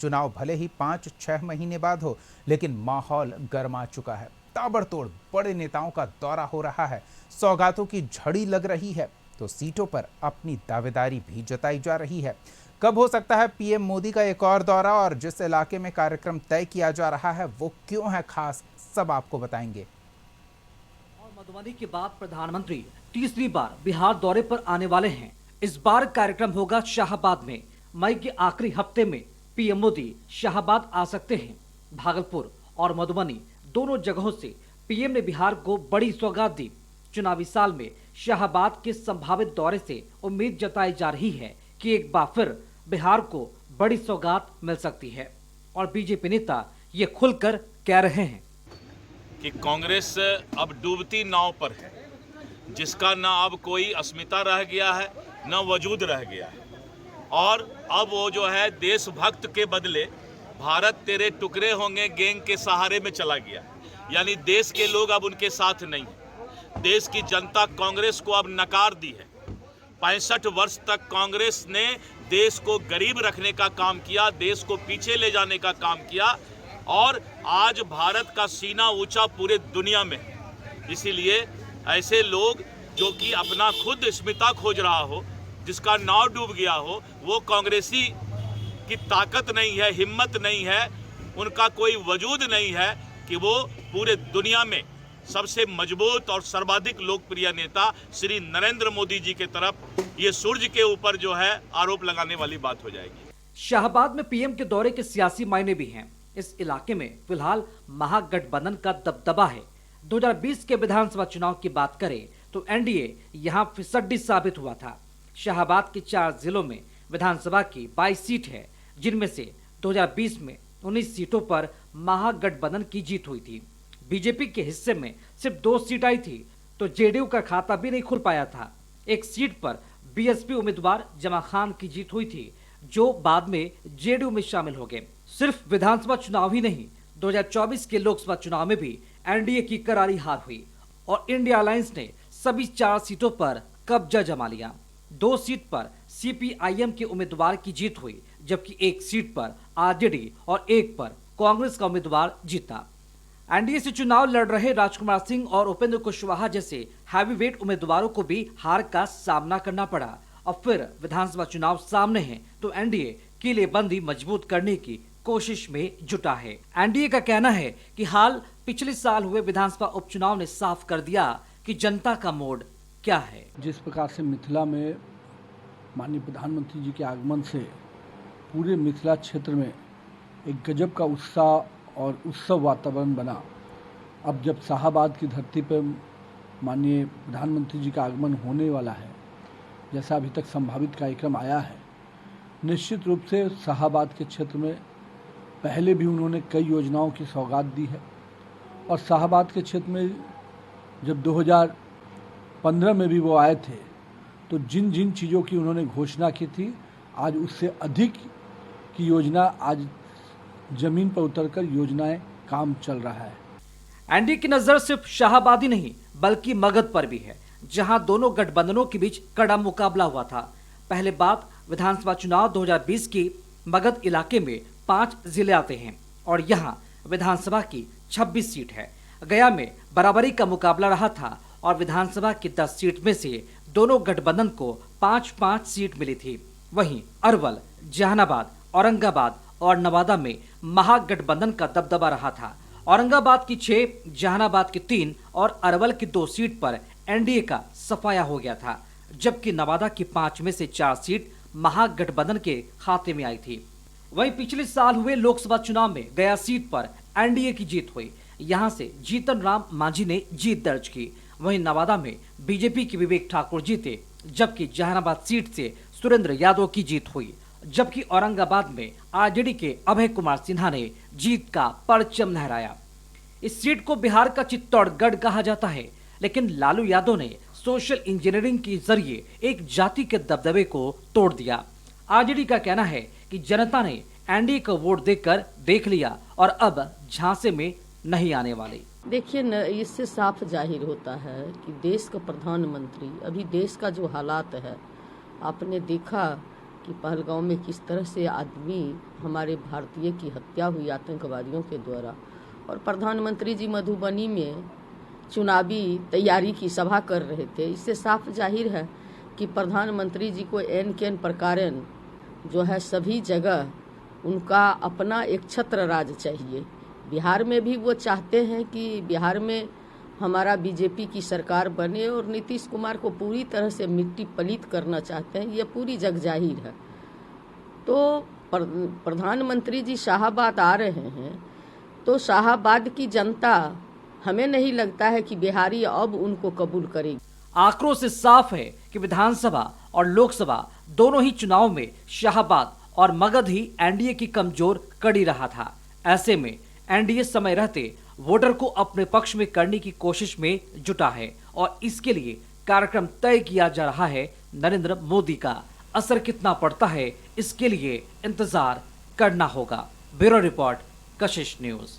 चुनाव भले ही 5-6 महीने बाद हो, लेकिन माहौल गर्मा चुका है। ताबड़तोड़ बड़े नेताओं का दौरा हो रहा है, सौगातों की झड़ी लग रही है, तो सीटों पर अपनी दावेदारी भी जताई जा रही है। कब हो सकता है पीएम मोदी का एक और दौरा, और जिस इलाके में कार्यक्रम तय किया जा रहा है वो क्यों है खास, सब आपको बताएंगे। और मधुबनी के बाद प्रधानमंत्री तीसरी बार बिहार दौरे पर आने वाले हैं। इस बार कार्यक्रम होगा शाहाबाद में। मई के आखिरी हफ्ते में पीएम मोदी शाहाबाद आ सकते हैं। भागलपुर और मधुबनी दोनों जगहों से पीएम ने बिहार को बड़ी सौगात दी। चुनावी साल में शाहाबाद के संभावित दौरे से उम्मीद जताई जा रही है कि एक बार फिर बिहार को बड़ी सौगात मिल सकती है। और बीजेपी नेता ये खुलकर कह रहे हैं कि कांग्रेस अब डूबती नाव पर है, जिसका न अब कोई अस्मिता रह गया है, न वजूद रह गया है। और अब वो जो है देशभक्त के बदले भारत तेरे टुकड़े होंगे गैंग के सहारे में चला गया है। यानी देश के लोग अब उनके साथ नहीं हैं। देश की जनता कांग्रेस को अब नकार दी है। 65 वर्ष तक कांग्रेस ने देश को गरीब रखने का काम किया, देश को पीछे ले जाने का काम किया, और आज भारत का सीना ऊंचा पूरे दुनिया में है। इसीलिए ऐसे लोग जो कि अपना खुद अस्मिता खोज रहा हो, जिसका नाव डूब गया हो, वो कांग्रेसी की ताकत नहीं है, हिम्मत नहीं है, उनका कोई वजूद नहीं है कि वो पूरे दुनिया में सबसे मजबूत और सर्वाधिक लोकप्रिय नेता श्री नरेंद्र मोदी जी के तरफ ये सूरज के ऊपर जो है आरोप लगाने वाली बात हो जाएगी। शाहाबाद में पीएम के दौरे के सियासी मायने भी हैं। इस इलाके में फिलहाल महागठबंधन का दबदबा है। 2020 के विधानसभा चुनाव की बात करें तो एनडीए यहां फिसड्डी साबित हुआ था। शाहाबाद के 4 जिलों में विधानसभा की 22 सीट है, जिनमें से 2020 में 19 सीटों पर महागठबंधन की जीत हुई थी। बीजेपी के हिस्से में सिर्फ 2 सीट आई थी, तो जेडीयू का खाता भी नहीं खुल पाया था। एक सीट पर बीएसपी उम्मीदवार जमा खान की जीत हुई थी, जो बाद में जेडीयू में शामिल हो गए। सिर्फ विधानसभा चुनाव ही नहीं, 2024 के लोकसभा चुनाव में भी एनडीए की करारी हार हुई और इंडिया अलायंस ने सभी 4 सीटों पर कब्जा जमा लिया। 2 सीट पर सीपीआईएम के उम्मीदवार की जीत हुई, जबकि एक सीट पर आरजेडी और एक पर कांग्रेस का उम्मीदवार जीता। एनडीए से चुनाव लड़ रहे राजकुमार सिंह और उपेंद्र कुशवाहा जैसे हैवीवेट उम्मीदवारों को भी हार का सामना करना पड़ा। और फिर विधानसभा चुनाव सामने हैं, तो एनडीए किलेबंदी मजबूत करने की कोशिश में जुटा है। एनडीए का कहना है कि हाल पिछले साल हुए विधानसभा उपचुनाव ने साफ कर दिया कि जनता का मोड क्या है। जिस प्रकार से मिथिला में माननीय प्रधानमंत्री जी के आगमन से पूरे मिथिला क्षेत्र में एक गजब का उत्साह और उत्सव वातावरण बना, अब जब शाहाबाद की धरती पर माननीय प्रधानमंत्री जी का आगमन होने वाला है, जैसा अभी तक संभावित कार्यक्रम आया है, निश्चित रूप से शाहाबाद के क्षेत्र में पहले भी उन्होंने कई योजनाओं की सौगात दी है। और शाहाबाद के क्षेत्र में जब 2015 में भी वो आए थे, तो जिन जिन चीज़ों की उन्होंने घोषणा की थी, आज उससे अधिक की योजना आज जमीन पर उतरकर योजनाएं काम चल रहा है। एनडीए की नजर सिर्फ शाहाबाद ही नहीं बल्कि मगध पर भी है, जहां दोनों गठबंधनों के बीच कड़ा मुकाबला हुआ था। पहले बात विधानसभा चुनाव 2020 की मगध इलाके में 5 जिले आते हैं और यहां विधानसभा की 26 सीट है। गया में बराबरी का मुकाबला रहा था और विधानसभा की 10 सीट में से दोनों गठबंधन को 5-5 सीट मिली थी। वहीं अरवल, जहानाबाद, औरंगाबाद और नवादा में महागठबंधन का दबदबा रहा था। औरंगाबाद की 6, जहानाबाद की 3 और अरवल की 2 सीट पर एनडीए का सफाया हो गया था, जबकि नवादा की 5 में से 4 सीट महागठबंधन के खाते में आई थी। वहीं पिछले साल हुए लोकसभा चुनाव में गया सीट पर एनडीए की जीत हुई। यहां से जीतन राम मांझी ने जीत दर्ज की। वहीं नवादा में बीजेपी के विवेक ठाकुर जीते, जबकि जहानाबाद सीट से सुरेंद्र यादव की जीत हुई। जबकि औरंगाबाद में आरजेडी के अभय कुमार सिन्हा ने जीत का परचम लहराया। इस सीट को बिहार का चित्तौड़गढ़ कहा जाता है, लेकिन लालू यादव ने सोशल इंजीनियरिंग के जरिए एक जाति के दबदबे को तोड़ दिया। आरजेडी का कहना है कि जनता ने एनडीए को वोट देकर देख लिया और अब झांसे में नहीं आने वाले। देखिए न, इससे साफ जाहिर होता है कि देश का प्रधानमंत्री, अभी देश का जो हालात है, आपने देखा कि पहलगांव में किस तरह से आदमी हमारे भारतीय की हत्या हुई आतंकवादियों के द्वारा, और प्रधानमंत्री जी मधुबनी में चुनावी तैयारी की सभा कर रहे थे। इससे साफ जाहिर है कि प्रधानमंत्री जी को एन केन प्रकारन जो है सभी जगह उनका अपना एक छत्र राज चाहिए। बिहार में भी वो चाहते हैं कि बिहार में हमारा बीजेपी की सरकार बने और नीतीश कुमार को पूरी तरह से मिट्टी पलीत करना चाहते हैं, ये पूरी जग जाहिर है। तो प्रधानमंत्री जी शाहाबाद आ रहे हैं तो शाहाबाद की जनता, हमें नहीं लगता है कि बिहारी अब उनको कबूल करेगी। आंकड़ों से साफ है कि विधानसभा और लोकसभा दोनों ही चुनाव में शाहाबाद और मगध ही एनडीए की कमजोर कड़ी रहा था। ऐसे में एनडीए समय रहते वोटर को अपने पक्ष में करने की कोशिश में जुटा है और इसके लिए कार्यक्रम तय किया जा रहा है। नरेंद्र मोदी का असर कितना पड़ता है, इसके लिए इंतजार करना होगा। ब्यूरो रिपोर्ट, कशिश न्यूज।